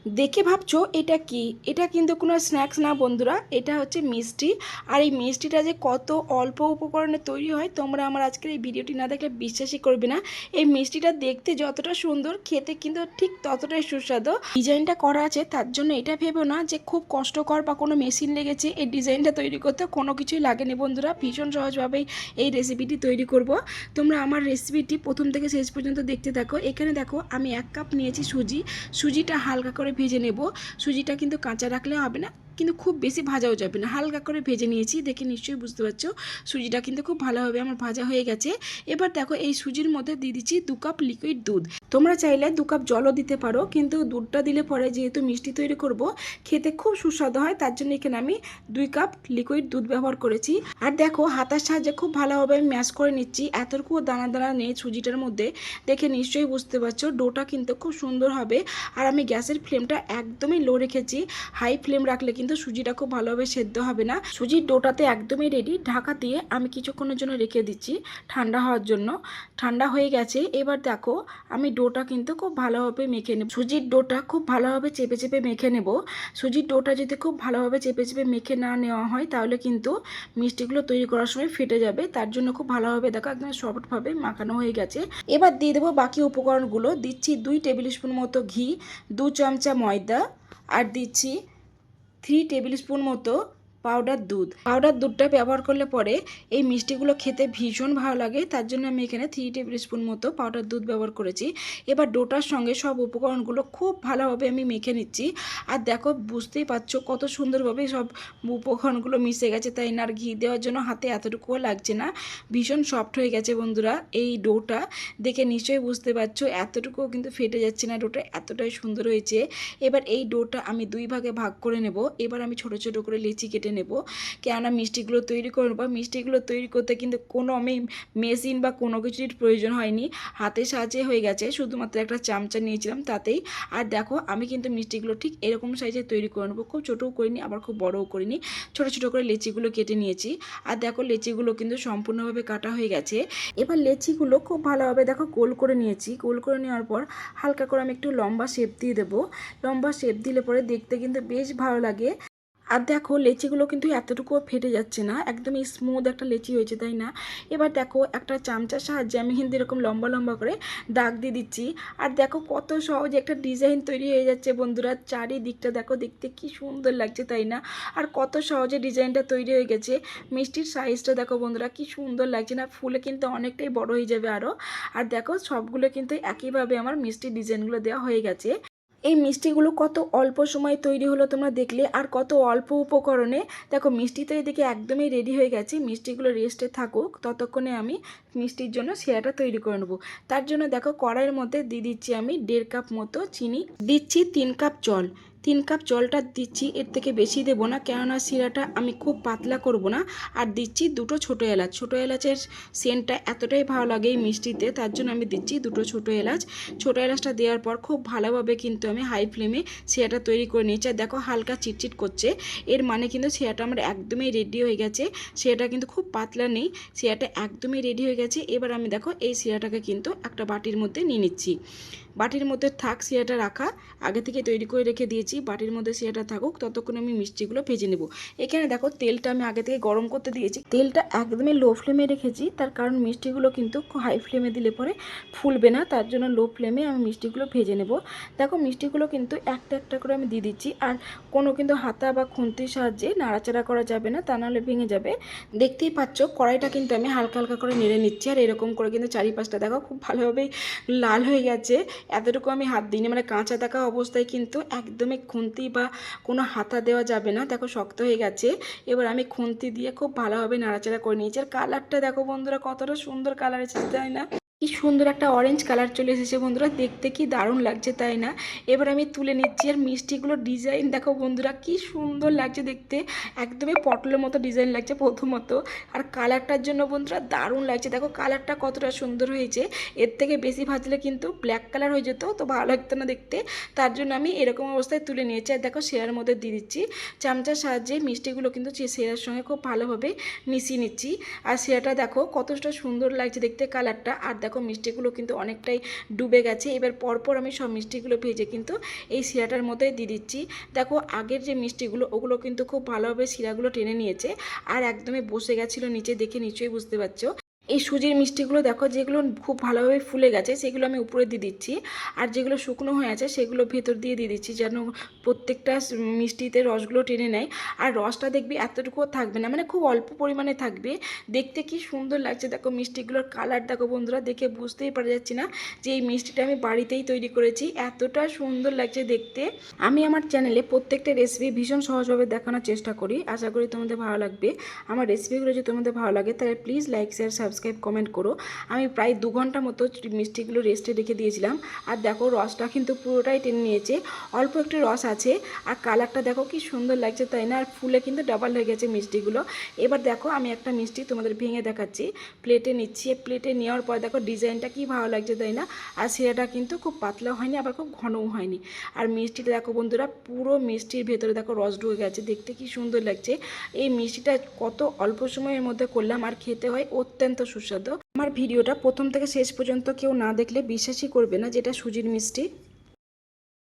দেখে ভাবছো এটা কি? এটা কিন্তু কোনো স্ন্যাক্স না বন্ধুরা, এটা হচ্ছে মিষ্টি। আর এই মিষ্টিটা যে কত অল্প উপকরণে তৈরি হয় তোমরা আমার আজকের এই ভিডিওটি না দেখলে বিশ্বাসই করবে না। এই মিষ্টিটা দেখতে যতটা সুন্দর, খেতে কিন্তু ঠিক ততটাই সুস্বাদু। ডিজাইনটা করা আছে তার জন্য এটা ভেবো না যে খুব কষ্টকর বা কোনো মেশিন লেগেছে এই ডিজাইনটা তৈরি করতে, কোনো কিছুই লাগেনি বন্ধুরা। ভীষণ সহজভাবেই এই রেসিপিটি তৈরি করব। তোমরা আমার রেসিপিটি প্রথম থেকে শেষ পর্যন্ত দেখতে থাকো। এখানে দেখো আমি 1 কাপ নিয়েছি সুজি। সুজিটা হালকা করে ভেজে নেব। সুজিটা কিন্তু কাঁচা রাখলে হবে না, কিন্তু খুব বেশি ভাজাও যাবে না, হালকা করে ভেজে নিয়েছি। দেখে নিশ্চয়ই বুঝতে পারছো সুজিটা কিন্তু খুব ভালোভাবে আমার ভাজা হয়ে গেছে। এবার দেখো এই সুজির মধ্যে দিয়ে দিচ্ছি 2 কাপ লিকুইড দুধ। তোমরা চাইলে 2 কাপ জলও দিতে পারো, কিন্তু দুধটা দিলে পরে যেহেতু মিষ্টি তৈরি করব খেতে খুব সুস্বাদু হয়, তার জন্য এখানে আমি 2 কাপ লিকুইড দুধ ব্যবহার করেছি। আর দেখো হাতার সাহায্যে খুব ভালোভাবে আমি ম্যাশ করে নিচ্ছি। এতটুকু দানা দানা নেই সুজিটার মধ্যে, দেখে নিশ্চয়ই বুঝতে পারছো ডোটা কিন্তু খুব সুন্দর হবে। আর আমি গ্যাসের ফ্লেমটা একদমই লো রেখেছি, হাই ফ্লেম রাখলে কিন্তু সুজিটা খুব ভালোভাবে সেদ্ধ হবে না। সুজির ডোটাতে একদমই রেডি। ঢাকা দিয়ে আমি কিছুক্ষণের জন্য রেখে দিচ্ছি ঠান্ডা হওয়ার জন্য। ঠান্ডা হয়ে গেছে। এবার দেখো আমি ডোটা কিন্তু খুব ভালোভাবে মেখে নেব। সুজির ডোটা খুব ভালোভাবে চেপে চেপে মেখে নেব। সুজির ডোটা যদি খুব ভালোভাবে চেপে চেপে মেখে না নেওয়া হয় তাহলে কিন্তু মিষ্টিগুলো তৈরি করার সময় ফেটে যাবে, তার জন্য খুব ভালোভাবে দেখো একদম সফটভাবে মাখানো হয়ে গেছে। এবার দিয়ে দেবো বাকি উপকরণগুলো। দিচ্ছি 2 টেবিল স্পুন মতো ঘি, 2 চামচা ময়দা, আর দিচ্ছি 3 টেবিল স্পুন মতো পাউডার দুধ। পাউডার দুধটা ব্যবহার করলে পরে এই মিষ্টিগুলো খেতে ভীষণ ভালো লাগে, তার জন্য আমি এখানে 3 টেবিল স্পুন মতো পাউডার দুধ ব্যবহার করেছি। এবার ডোটার সঙ্গে সব উপকরণগুলো খুব ভালোভাবে আমি মেখে নিচ্ছি। আর দেখো বুঝতেই পারছো কত সুন্দরভাবে সব উপকরণগুলো মিশে গেছে, তাই না? আর ঘি দেওয়ার জন্য হাতে এতটুকুও লাগছে না, ভীষণ সফট হয়ে গেছে বন্ধুরা এই ডোটা। দেখে নিশ্চয়ই বুঝতে পারছো এতটুকুও কিন্তু ফেটে যাচ্ছে না, ডোটা এতটাই সুন্দর হয়েছে। এবার এই ডোটা আমি 2 ভাগে ভাগ করে নেব। এবার আমি ছোট ছোট করে লেচি কেটে নেব, কেননা মিষ্টিগুলো তৈরি করব। মিষ্টিগুলো তৈরি করতে কিন্তু কোনো আমি মেশিন বা কোনো কিছুর প্রয়োজন হয়নি, হাতের সাহায্যে হয়ে গেছে। শুধুমাত্র একটা চামচা নিয়েছিলাম তাতেই। আর দেখো আমি কিন্তু মিষ্টিগুলো ঠিক এরকম সাইজে তৈরি করে নেবো, খুব ছোটও করিনি আবার খুব বড়ও করিনি, ছোট ছোট করে লেচিগুলো কেটে নিয়েছি। আর দেখো লেচিগুলো কিন্তু সম্পূর্ণভাবে কাটা হয়ে গেছে। এবার লেচিগুলো খুব ভালোভাবে দেখো গোল করে নিয়েছি। গোল করে নেওয়ার পর হালকা করে আমি একটু লম্বা শেপ দিয়ে দেবো। লম্বা শেপ দিলে পরে দেখতে কিন্তু বেশ ভালো লাগে। আর দেখো লেচিগুলো কিন্তু এতটুকুও ফেটে যাচ্ছে না, একদমই স্মুথ একটা লেচি হয়েছে, তাই না? এবার দেখো একটা চামচার সাহায্যে আমি কিন্তু এরকম লম্বা লম্বা করে দাগ দিয়ে দিচ্ছি। আর দেখো কত সহজে একটা ডিজাইন তৈরি হয়ে যাচ্ছে বন্ধুরা। চারিদিকটা দেখো দেখতে কি সুন্দর লাগছে, তাই না? আর কত সহজে ডিজাইনটা তৈরি হয়ে গেছে। মিষ্টির সাইজটা দেখো বন্ধুরা কি সুন্দর লাগছে না? ফুলে কিন্তু অনেকটাই বড় হয়ে যাবে আরও। আর দেখো সবগুলো কিন্তু একইভাবে আমার মিষ্টির ডিজাইনগুলো দেওয়া হয়ে গেছে। এই মিষ্টিগুলো কত অল্প সময়ে তৈরি হলো তোমরা দেখলে, আর কত অল্প উপকরণে। দেখো মিষ্টি তো এদিকে একদমই রেডি হয়ে গেছে, মিষ্টিগুলো রেস্টে থাকুক ততক্ষণে আমি মিষ্টির জন্য শিরাটা তৈরি করে নেবো। তার জন্য দেখো কড়াইয়ের মধ্যে দিয়ে দিচ্ছি আমি 1.5 কাপ মতো চিনি, দিচ্ছি 3 কাপ জল। 3 কাপ জলটা দিচ্ছি, এর থেকে বেশি দেবো না, কেননা শিরাটা আমি খুব পাতলা করব না। আর দিচ্ছি 2টো ছোটো এলাচ। ছোটো এলাচের সেন্টটা এতটাই ভালো লাগে এই মিষ্টিতে, তার জন্য আমি দিচ্ছি 2টো ছোটো এলাচ। ছোটো এলাচটা দেওয়ার পর খুব ভালোভাবে কিন্তু আমি হাই ফ্লেমে শিরাটা তৈরি করে নিয়েছি। আর দেখো হালকা চিটচিট করছে, এর মানে কিন্তু শিরাটা আমার একদমই রেডি হয়ে গেছে। শিরাটা কিন্তু খুব পাতলা নেই, শিরাটা একদমই রেডি হয়ে গেছে। এবার আমি দেখো এই শিরাটাকে কিন্তু একটা বাটির মধ্যে নিয়ে নিচ্ছি। বাটির মধ্যে থাক শিরাটা রাখা, আগে থেকে তৈরি করে রেখে দিয়েছি। বাটির মধ্যে শিরাটা থাকুক, ততক্ষণ আমি মিষ্টিগুলো ভেজে নেব। এখানে দেখো তেলটা আমি আগে থেকে গরম করতে দিয়েছি। তেলটা একদমই লো ফ্লেমে রেখেছি, তার কারণ মিষ্টিগুলো কিন্তু হাই ফ্লেমে দিলে পরে ফুলবে না, তার জন্য লো ফ্লেমে আমি মিষ্টিগুলো ভেজে নেব। দেখো মিষ্টিগুলো কিন্তু একটা একটা করে আমি দিয়ে দিচ্ছি। আর কোনো কিন্তু হাতা বা খুন্তির সাহায্যে নাড়াচাড়া করা যাবে না, তা নাহলে ভেঙে যাবে। দেখতেই পাচ্ছ কড়াইটা কিন্তু আমি হালকা হালকা করে নেড়ে নিচ্ছি। আর এরকম করে কিন্তু চারিপাশটা দেখো খুব ভালোভাবেই লাল হয়ে গেছে। এতটুকু আমি হাত দিইনি, মানে কাঁচা থাকা অবস্থায় কিন্তু একদমই খুন্তি বা কোনো হাতা দেওয়া যাবে না। দেখো শক্ত হয়ে গেছে। এবার আমি খুন্তি দিয়ে খুব ভালোভাবে নাড়াচাড়া করে নিয়েছি। আর কালারটা দেখো বন্ধুরা কতটা সুন্দর কালার এসেছে, তাই না? কি সুন্দর একটা অরেঞ্জ কালার চলে এসেছে বন্ধুরা, দেখতে কি দারুণ লাগছে, তাই না? এবার আমি তুলে নিচ্ছি। আর মিষ্টিগুলোর ডিজাইন দেখো বন্ধুরা কি সুন্দর লাগছে দেখতে, একদমই পটলের মতো ডিজাইন লাগছে প্রথমত। আর কালারটার জন্য বন্ধুরা দারুণ লাগছে, দেখো কালারটা কতটা সুন্দর হয়েছে। এর থেকে বেশি ভাজলে কিন্তু ব্ল্যাক কালার হয়ে যেত, তো ভালো লাগতো না দেখতে, তার জন্য আমি এরকম অবস্থায় তুলে নিয়েছি। আর দেখো শিরার মধ্যে দিয়ে দিচ্ছি। চামচার সাহায্যে মিষ্টিগুলো কিন্তু শিরার সঙ্গে খুব ভালোভাবে মিশিয়ে নিচ্ছি। আর শিরাটা দেখো কতটা সুন্দর লাগছে দেখতে কালারটা। আর দেখো দেখো মিষ্টিগুলো কিন্তু অনেকটাই ডুবে গেছে। এবার পরপর আমি সব মিষ্টিগুলো ভেজে কিন্তু এই শিরাটার মধ্যে দিয়ে দিচ্ছি। দেখো আগের যে মিষ্টিগুলো ওগুলো কিন্তু খুব ভালোভাবে শিরাগুলো টেনে নিয়েছে আর একদমই বসে গেছিলো নিচে, দেখে নিশ্চয়ই বুঝতে পারছো। এই সুজির মিষ্টিগুলো দেখো যেগুলো খুব ভালোভাবে ফুলে গেছে সেগুলো আমি উপরে দিয়ে দিচ্ছি, আর যেগুলো শুকনো হয়ে আছে সেগুলো ভেতর দিয়ে দিচ্ছি, যেন প্রত্যেকটা মিষ্টিতে রসগুলো টেনে নেয়। আর রসটা দেখবি এতটুকুও থাকবে না, মানে খুব অল্প পরিমাণে থাকবে। দেখতে কি সুন্দর লাগছে দেখো মিষ্টিগুলোর কালার দেখো বন্ধুরা, দেখে বুঝতেই পারা যাচ্ছে না যে এই মিষ্টিটা আমি বাড়িতেই তৈরি করেছি, এতটা সুন্দর লাগছে দেখতে। আমি আমার চ্যানেলে প্রত্যেকটা রেসিপি ভীষণ সহজভাবে দেখানোর চেষ্টা করি, আশা করি তোমাদের ভালো লাগবে। আমার রেসিপিগুলো যদি তোমাদের ভালো লাগে তাহলে please like share subscribe comment করো। আমি প্রায় 2 ঘন্টা মতো মিষ্টিগুলো রেস্টে রেখে দিয়েছিলাম, আর দেখো রসটা কিন্তু পুরোটাই টেনে নিয়েছে, অল্প একটু রস আছে। আর কালারটা দেখো কি সুন্দর লাগছে তাই না, আর ফুলে কিন্তু ডাবল হয়ে গেছে মিষ্টিগুলো। এবার দেখো আমি একটা মিষ্টি তোমাদের ভেঙে দেখাচ্ছি, প্লেটে নিচ্ছি। প্লেটে নেওয়ার পর দেখো ডিজাইনটা কি ভালো লাগছে তাই না, আর শিরাটা কিন্তু খুব পাতলা হয়নি আবার খুব ঘনও হয়নি। আর মিষ্টিটা দেখো বন্ধুরা পুরো মিষ্টির ভেতরে দেখো রস ঢুকে গেছে, দেখতে কি সুন্দর লাগছে। এই মিষ্টিটা কত অল্প সময়ের মধ্যে করলাম আর খেতে হয় অত্যন্ত সুস্বাদু। আমার ভিডিওটা প্রথম থেকে শেষ পর্যন্ত কেউ না দেখলে বিশ্বাসই করবে না যেটা সুজির মিষ্টি।